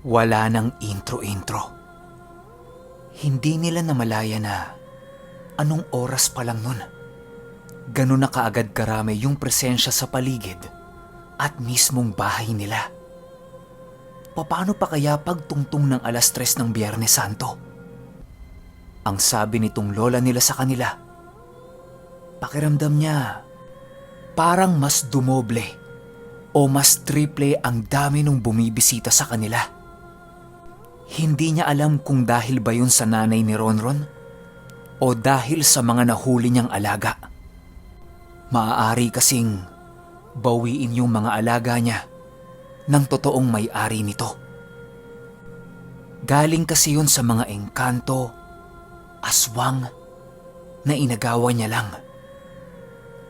Wala nang intro-intro. Hindi nila namalaya na anong oras pa lang nun. Ganun na kaagad karami yung presensya sa paligid at mismong bahay nila. Paano pa kaya pagtungtong ng 3:00 ng Biyernes Santo? Ang sabi nitong lola nila sa kanila, pakiramdam niya parang mas dumoble o mas triple ang dami nung bumibisita sa kanila. Hindi niya alam kung dahil ba yun sa nanay ni Ronron o dahil sa mga nahuli niyang alaga. Maaari kasing bawiin yung mga alaga niya ng totoong may-ari nito. Galing kasi yun sa mga engkanto, aswang na inagawa niya lang.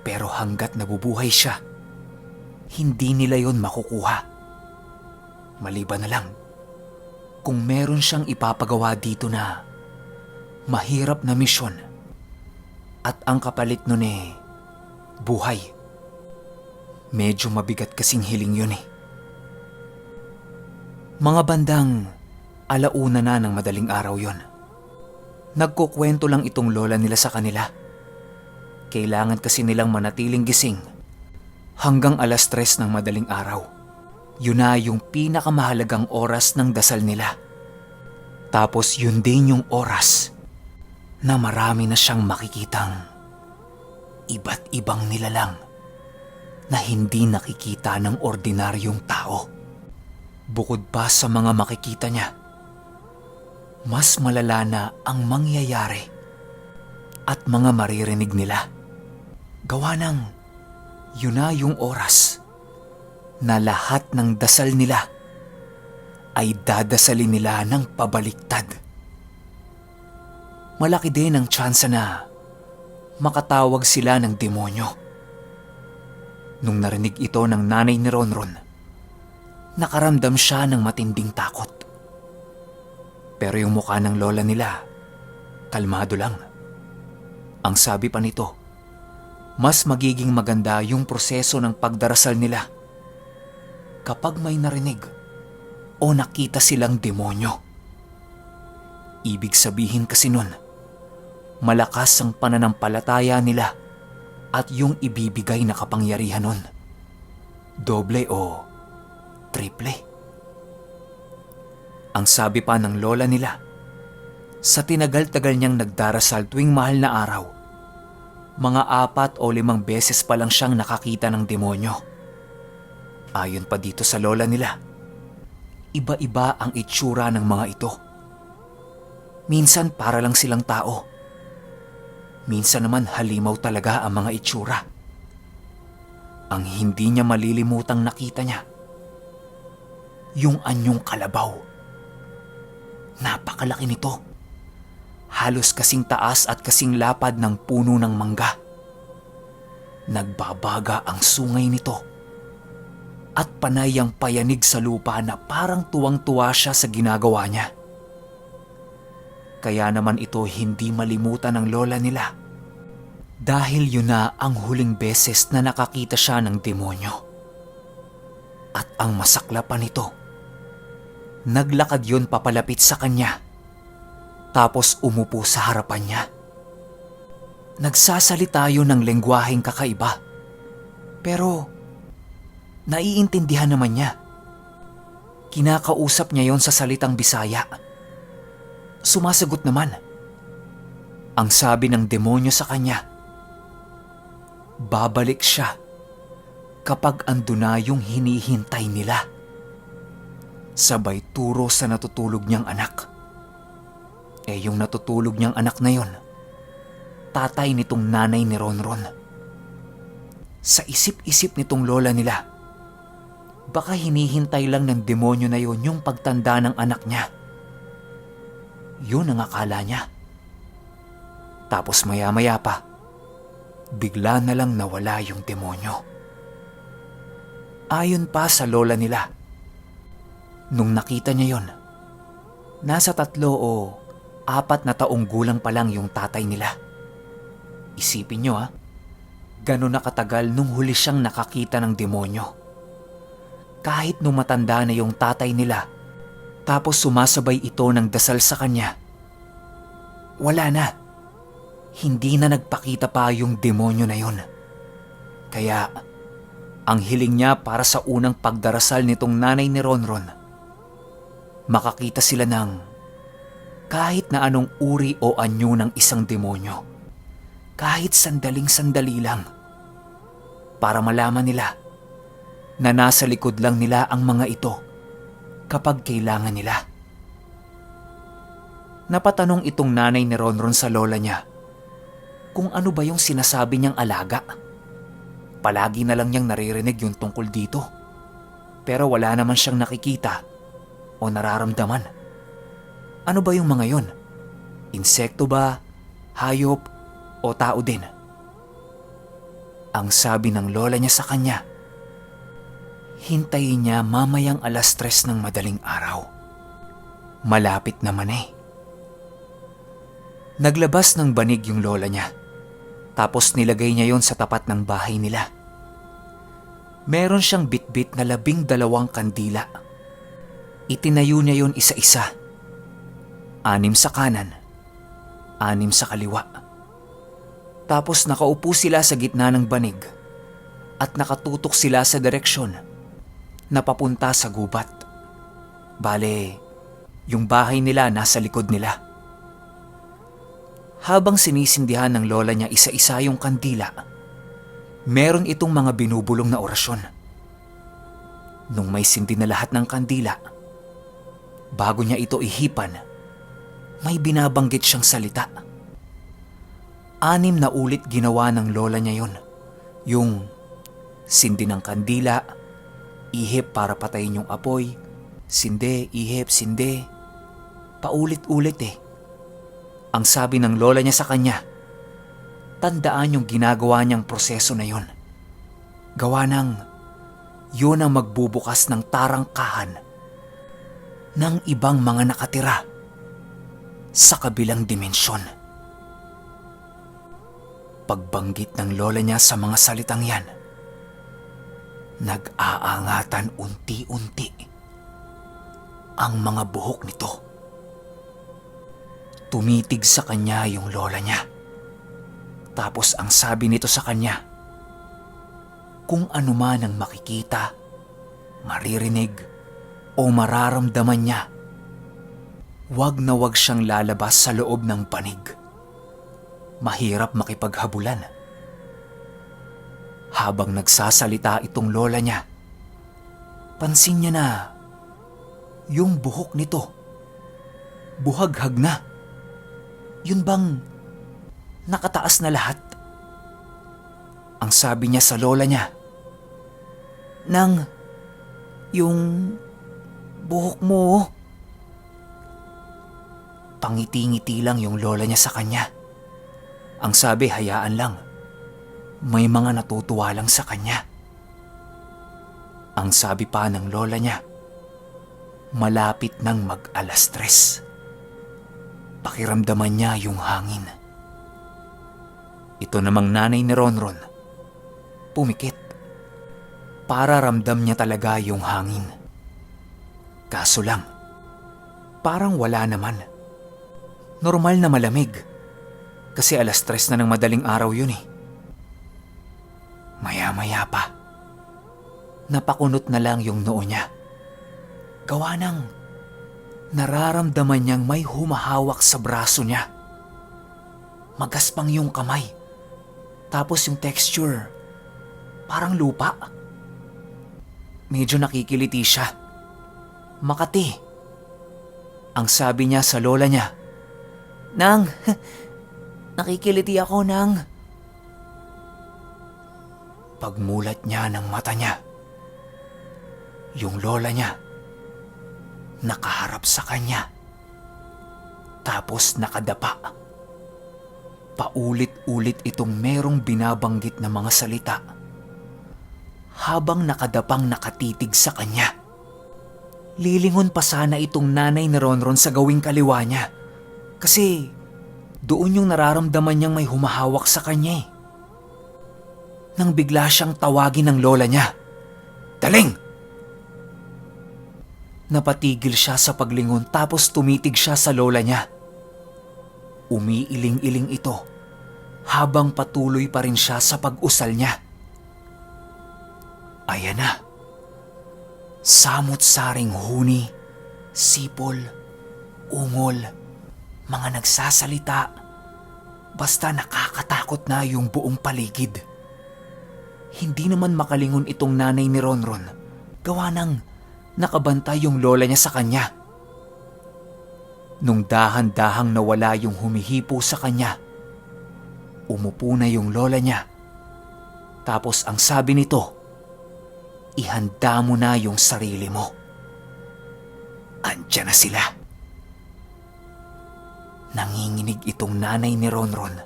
Pero hanggat nabubuhay siya, hindi nila yon makukuha. Maliban na lang kung meron siyang ipapagawa dito na mahirap na misyon at ang kapalit nun buhay. Medyo mabigat kasing hiling yun Mga bandang 1:00 na ng madaling araw yon. Nagkukwento lang itong lola nila sa kanila. Kailangan kasi nilang manatiling gising hanggang 3:00 ng madaling araw. Yun na yung pinakamahalagang oras ng dasal nila. Tapos yun din yung oras na marami na siyang makikitang iba't ibang nilalang na hindi nakikita ng ordinaryong tao. Bukod pa sa mga makikita niya, mas malala na ang mangyayari at mga maririnig nila. Gawa ng yun na yung oras na lahat ng dasal nila ay dadasalin nila ng pabaliktad. Malaki din ang tsansa na makatawag sila ng demonyo. Nung narinig ito ng nanay ni Ronron, nakaramdam siya ng matinding takot. Pero yung mukha ng lola nila, kalmado lang. Ang sabi pa nito, mas magiging maganda yung proseso ng pagdarasal nila kapag may narinig o nakita silang demonyo. Ibig sabihin kasi nun, malakas ang pananampalataya nila at yung ibibigay na kapangyarihan nun. Doble o triple. Ang sabi pa ng lola nila, sa tinagal-tagal niyang nagdarasal tuwing mahal na araw, mga 4 o 5 beses pa lang siyang nakakita ng demonyo. Ayon pa dito sa lola nila, iba-iba ang itsura ng mga ito. Minsan para lang silang tao. Minsan naman halimaw talaga ang mga itsura. Ang hindi niya malilimutang nakita niya, yung anyong kalabaw. Napakalaki nito. Halos kasing taas at kasing lapad ng puno ng mangga. Nagbabaga ang sungay nito at panay ang payanig sa lupa na parang tuwang-tuwa siya sa ginagawa niya. Kaya naman ito hindi malimutan ng lola nila dahil yun na ang huling beses na nakakita siya ng demonyo. At ang masakla pa nito, naglakad yun papalapit sa kanya tapos umupo sa harapan niya. Nagsasalita yun ng lengguwaheng kakaiba pero naiintindihan naman niya. Kinakausap niya yon sa salitang Bisaya. Sumasagot naman. Ang sabi ng demonyo sa kanya, babalik siya kapag andun na yung hinihintay nila. Sabay turo sa natutulog niyang anak. Yung natutulog niyang anak na yon, tatay nitong nanay ni Ronron. Sa isip-isip nitong lola nila, baka hinihintay lang ng demonyo na yon yung pagtanda ng anak niya. Yun ang akala niya. Tapos maya-maya pa, bigla na lang nawala yung demonyo. Ayon pa sa lola nila, nung nakita niya yon, nasa 3 o 4 na taong gulang pa lang yung tatay nila. Isipin nyo gano'n na katagal nung huli siyang nakakita ng demonyo. Kahit nung matanda na yung tatay nila, Tapos sumasabay ito ng dasal sa kanya. Wala na. Hindi na nagpakita pa yung demonyo na yun. Kaya ang hiling niya para sa unang pagdarasal nitong nanay ni Ronron, makakita sila ng kahit na anong uri o anyo ng isang demonyo. Kahit sandaling-sandali lang. Para malaman nila na nasa likod lang nila ang mga ito kapag kailangan nila. Napatanong itong nanay ni Ronron sa lola niya kung ano ba yung sinasabi niyang alaga. Palagi na lang niyang naririnig yung tungkol dito. Pero wala naman siyang nakikita o nararamdaman. Ano ba yung mga yon? Insekto ba? Hayop? O tao din? Ang sabi ng lola niya sa kanya, hintayin niya mamayang 3:00 ng madaling araw. Malapit naman eh. Naglabas ng banig yung lola niya. Tapos nilagay niya yon sa tapat ng bahay nila. Meron siyang bitbit na 12 kandila. Itinayo niya yon isa-isa. 6 sa kanan, 6 sa kaliwa. Tapos nakaupo sila sa gitna ng banig at nakatutok sila sa direksyon na papunta sa gubat. Bale, yung bahay nila nasa likod nila. Habang sinisindihan ng lola niya isa-isa yung kandila, meron itong mga binubulong na orasyon. Nung may sindi na lahat ng kandila, bago niya ito ihipan, may binabanggit siyang salita. 6 na ulit ginawa ng lola niya yon. Yung sindi ng kandila, ihip para patayin yung apoy, sinde, ihip, sinde. Paulit-ulit eh. Ang sabi ng lola niya sa kanya, tandaan yung ginagawa niyang proseso na yon. Gawa ng yun ang magbubukas ng tarangkahan ng ibang mga nakatira sa kabilang dimensyon. Pagbanggit ng lola niya sa mga salitang yan, nag-aangatan unti-unti ang mga buhok nito. Tumitig sa kanya yung lola niya. Tapos ang sabi nito sa kanya, kung ano man ang makikita, maririnig o mararamdaman niya, wag na wag siyang lalabas sa loob ng panig. Mahirap makipaghabulan. Habang nagsasalita itong lola niya, pansin niya na yung buhok nito, buhaghag na. Yun bang nakataas na lahat? Ang sabi niya sa lola niya, Nang, yung buhok mo. Pangiti-ngiti lang yung lola niya sa kanya. Ang sabi, hayaan lang. May mga natutuwa lang sa kanya. Ang sabi pa ng lola niya, malapit nang mag-3:00. Pakiramdaman niya yung hangin. Ito namang nanay ni Ronron, pumikit. Para ramdam niya talaga yung hangin. Kaso lang, parang wala naman. Normal na malamig. Kasi 3:00 na ng madaling araw yun eh. Maya-maya pa, napakunot na lang yung noo niya. Gawa ng nararamdaman niyang may humahawak sa braso niya. Magaspang yung kamay. Tapos yung texture, parang lupa. Medyo nakikiliti siya. Makati. Ang sabi niya sa lola niya, Nang, nakikiliti ako, Nang. Pagmulat niya ng mata niya, yung lola niya nakaharap sa kanya. Tapos nakadapa. Paulit-ulit itong merong binabanggit na mga salita habang nakadapang nakatitig sa kanya. Lilingon pa sana itong nanay ni Ronron sa gawing kaliwa niya kasi doon yung nararamdaman niyang may humahawak sa kanya eh. Nang bigla siyang tawagin ng lola niya, Daling! Napatigil siya sa paglingon tapos tumitig siya sa lola niya. Umiiling-iling ito habang patuloy pa rin siya sa pag-usal niya. Ayan na. Samot-saring huni, sipol, ungol, mga nagsasalita. Basta nakakatakot na yung buong paligid. Hindi naman makalingon itong nanay ni Ronron. Gawa ng nakabantay yung lola niya sa kanya. Nung dahan-dahang nawala yung humihipo sa kanya, umupo na yung lola niya. Tapos ang sabi nito, ihanda mo na yung sarili mo. Andiyan na sila. Nanginginig itong nanay ni Ronron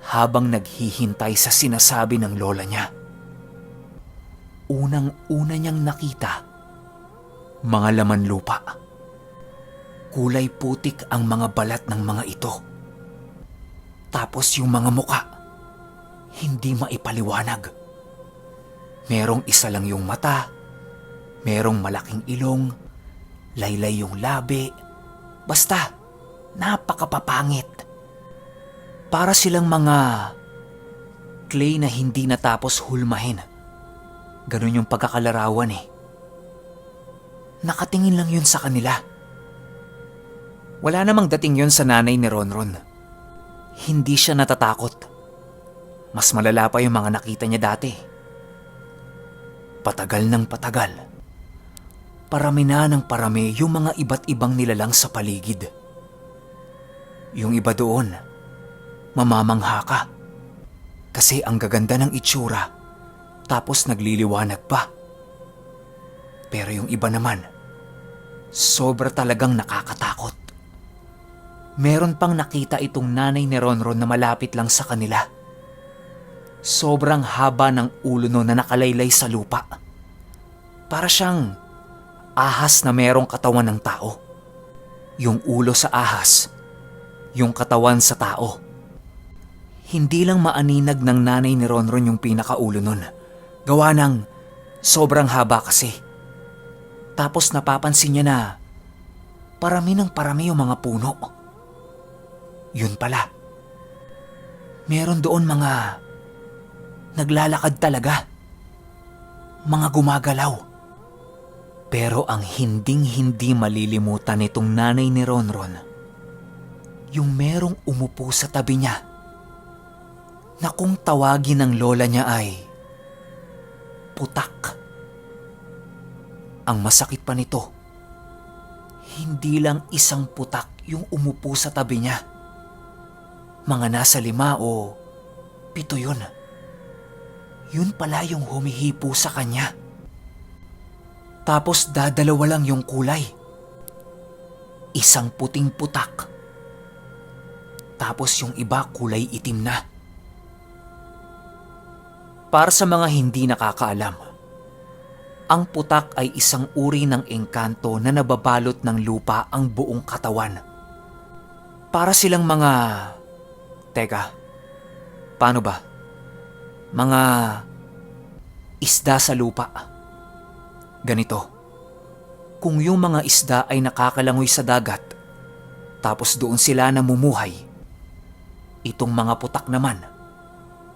habang naghihintay sa sinasabi ng lola niya. Unang-una niyang nakita, mga laman lupa. Kulay putik ang mga balat ng mga ito. Tapos yung mga muka, hindi maipaliwanag. Merong isa lang yung mata, merong malaking ilong, laylay yung labi. Basta, napakapapangit. Para silang mga clay na hindi natapos hulmahin. Ganun yung pagkakalarawan eh. Nakatingin lang yun sa kanila. Wala namang dating yun sa nanay ni Ronron. Hindi siya natatakot. Mas malala pa yung mga nakita niya dati. Patagal ng patagal. Parami na ng parami yung mga iba't ibang nilalang sa paligid. Yung iba doon, mamamangha ka. Kasi ang gaganda ng itsura, tapos nagliliwanag pa. Pero yung iba naman, sobra talagang nakakatakot. Meron pang nakita itong nanay ni Ronron na malapit lang sa kanila. Sobrang haba ng ulo no na nakalaylay sa lupa. Para siyang ahas na merong katawan ng tao. Yung ulo sa ahas, yung katawan sa tao. Hindi lang maaninag ng nanay ni Ronron yung pinakaulo nun. Gawa ng sobrang haba kasi. Tapos napapansin niya na parami ng parami yung mga puno. Yun pala. Meron doon mga naglalakad talaga. Mga gumagalaw. Pero ang hinding-hindi malilimutan nitong nanay ni Ronron, yung merong umupo sa tabi niya na kung tawagin ng lola niya ay putak. Ang masakit pa nito, hindi lang isang putak yung umupo sa tabi niya. Mga nasa 5 o 7 yun. Yun pala yung humihipo sa kanya. Tapos dadalawa lang yung kulay. Isang puting putak. Tapos yung iba kulay itim na. Para sa mga hindi nakakaalam, ang putak ay isang uri ng engkanto na nababalot ng lupa ang buong katawan. Para silang mga... Teka, paano ba? Mga isda sa lupa. Ganito, kung yung mga isda ay nakakalangoy sa dagat, tapos doon sila namumuhay, itong mga putak naman,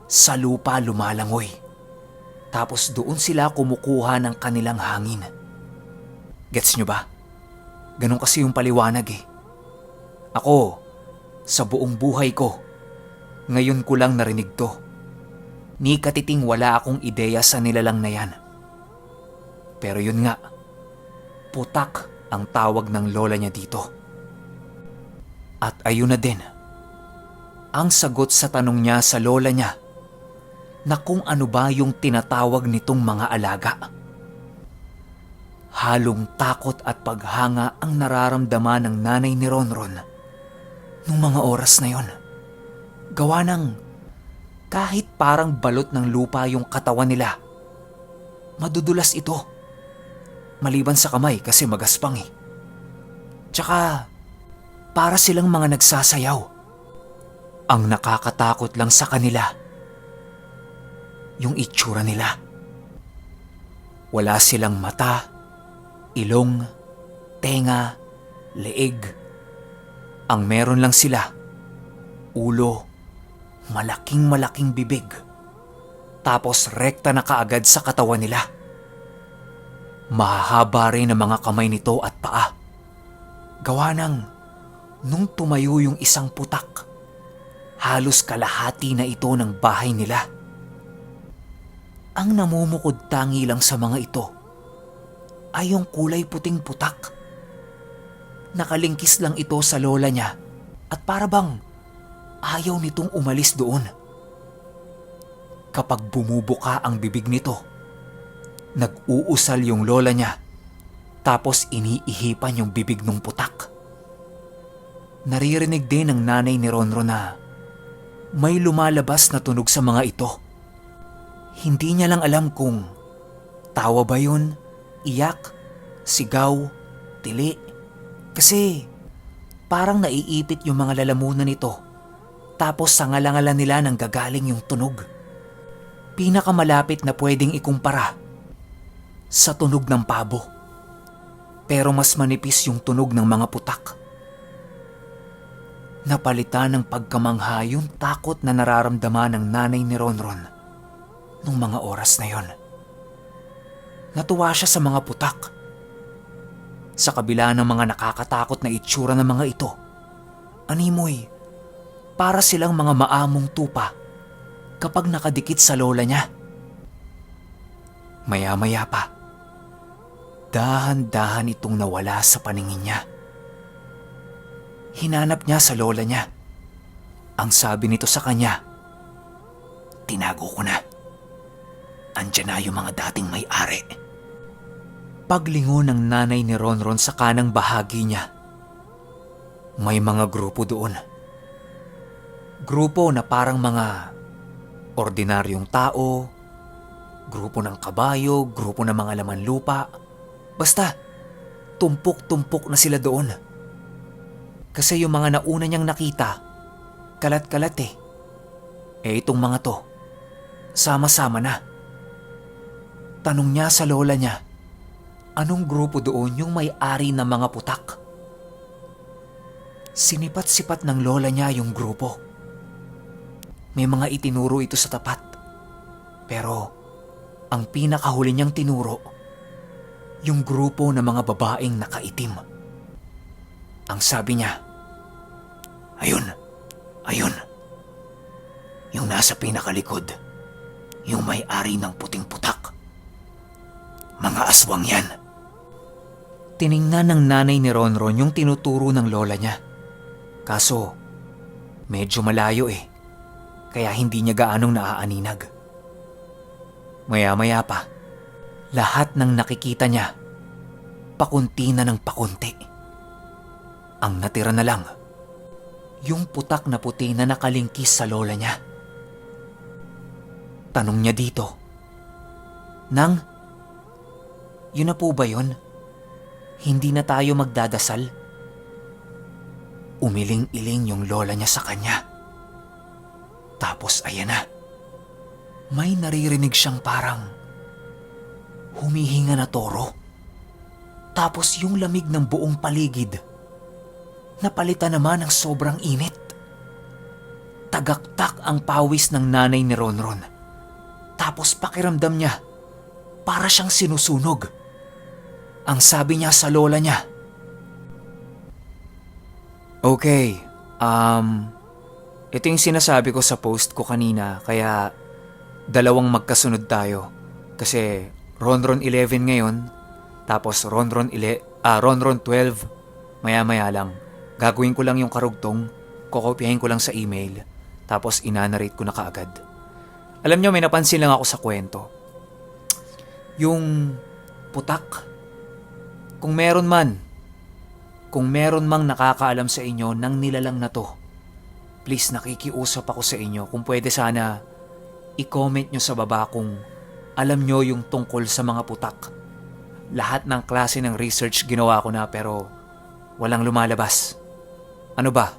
sa lupa lumalangoy. Tapos doon sila kumukuha ng kanilang hangin. Gets nyo ba? Ganun kasi yung paliwanag eh. Ako, sa buong buhay ko, ngayon ko lang narinig to. Ni katiting wala akong ideya sa nilalang na yan. Pero yun nga, putak ang tawag ng lola niya dito. At ayun na din, ang sagot sa tanong niya sa lola niya na kung ano ba yung tinatawag nitong mga alaga. Halong takot at paghanga ang nararamdaman ng nanay ni Ronron nung mga oras na yon. Gawa ng kahit parang balot ng lupa yung katawan nila, madudulas ito. Maliban sa kamay kasi magaspang eh. Tsaka para silang mga nagsasayaw. Ang nakakatakot lang sa kanila, yung itsura nila. Wala silang mata, ilong, tenga, leeg. Ang meron lang sila, ulo, malaking bibig. Tapos rekta na kaagad sa katawan nila. Mahahaba rin ang mga kamay nito at paa. Gawa ng nung tumayo yung isang putak, halos kalahati na ito ng bahay nila. Ang namumukod tangi lang sa mga ito ay yung kulay puting putak. Nakalingkis lang ito sa lola niya at para bang ayaw nitong umalis doon. Kapag bumubuka ang bibig nito, nag-uusal yung lola niya tapos iniihipan yung bibig ng putak. Naririnig din ng nanay ni Ronron na may lumalabas na tunog sa mga ito. Hindi niya lang alam kung tawa ba yun, iyak, sigaw, tili. Kasi parang naiipit yung mga lalamunan nito tapos sa ngalangalan nila nang gagaling yung tunog. Pinakamalapit na pwedeng ikumpara sa tunog ng pabo. Pero mas manipis yung tunog ng mga putak. Napalitan ng pagkamangha yung takot na nararamdaman ng nanay ni Ronron nung mga oras na yon. Natuwa siya sa mga putak. Sa kabila ng mga nakakatakot na itsura ng mga ito, animoy, para silang mga maamong tupa kapag nakadikit sa lola niya. Maya-maya pa, dahan-dahan itong nawala sa paningin niya. Hinanap niya sa lola niya. Ang sabi nito sa kanya, "Tinago ko na. Andiyan na yung mga dating may-ari." Paglingon ng nanay ni Ronron sa kanang bahagi niya, may mga grupo doon. Grupo na parang mga ordinaryong tao, grupo ng kabayo, grupo ng mga laman lupa. Basta, tumpok-tumpok na sila doon. Kasi yung mga nauna niyang nakita, kalat-kalat eh. Itong mga to, sama-sama na. Tanong niya sa lola niya, anong grupo doon yung may-ari ng mga putak? Sinipat-sipat ng lola niya yung grupo. May mga itinuro ito sa tapat. Pero ang pinakahuli niyang tinuro, yung grupo ng mga babaeng nakaitim. Ang sabi niya, ayun. Yung nasa pinakalikod, yung may-ari ng puting putak. Mga aswang yan. Tiningnan ng nanay ni Ronron yung tinuturo ng lola niya. Kaso, medyo malayo eh. Kaya hindi niya gaanong naaaninag. Maya-maya pa, lahat ng nakikita niya, pakunti na ng pakunti. Ang natira na lang, yung putak na puti na nakalingkis sa lola niya. Tanong niya dito, "Nang, yun na po ba yun? Hindi na tayo magdadasal?" Umiling-iling yung lola niya sa kanya. Tapos ayan na, may naririnig siyang parang humihinga na toro. Tapos yung lamig ng buong paligid, napalitan naman ng sobrang init. Tagaktak ang pawis ng nanay ni Ronron. Tapos pakiramdam niya, para siyang sinusunog. Ang sabi niya sa lola niya, "Okay, ito yung sinasabi ko sa post ko kanina, kaya dalawang magkasunod tayo. Kasi Ronron 11 ngayon, tapos Ronron 12, maya-maya lang. Gagawin ko lang yung karugtong, kokopyahin ko lang sa email, tapos inanarate ko na kaagad." Alam nyo, may napansin lang ako sa kwento. Yung putak, kung meron mang nakakaalam sa inyo ng nilalang na to, please, nakikiusap ako sa inyo. Kung pwede sana, i-comment nyo sa baba kung alam nyo yung tungkol sa mga putak. Lahat ng klase ng research ginawa ko na pero walang lumalabas. Ano ba?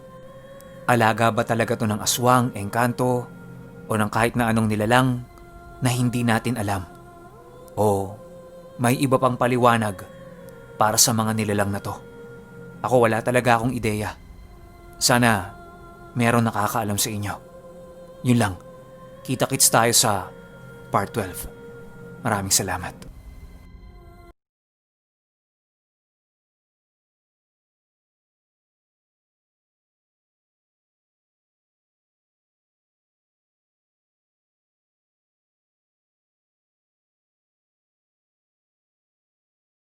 Alaga ba talaga to ng aswang, engkanto, o ng kahit na anong nilalang na hindi natin alam? O may iba pang paliwanag para sa mga nilalang na to. Ako wala talaga akong ideya. Sana meron nakakaalam sa inyo. Yun lang. Kita-kits tayo sa part 12. Maraming salamat.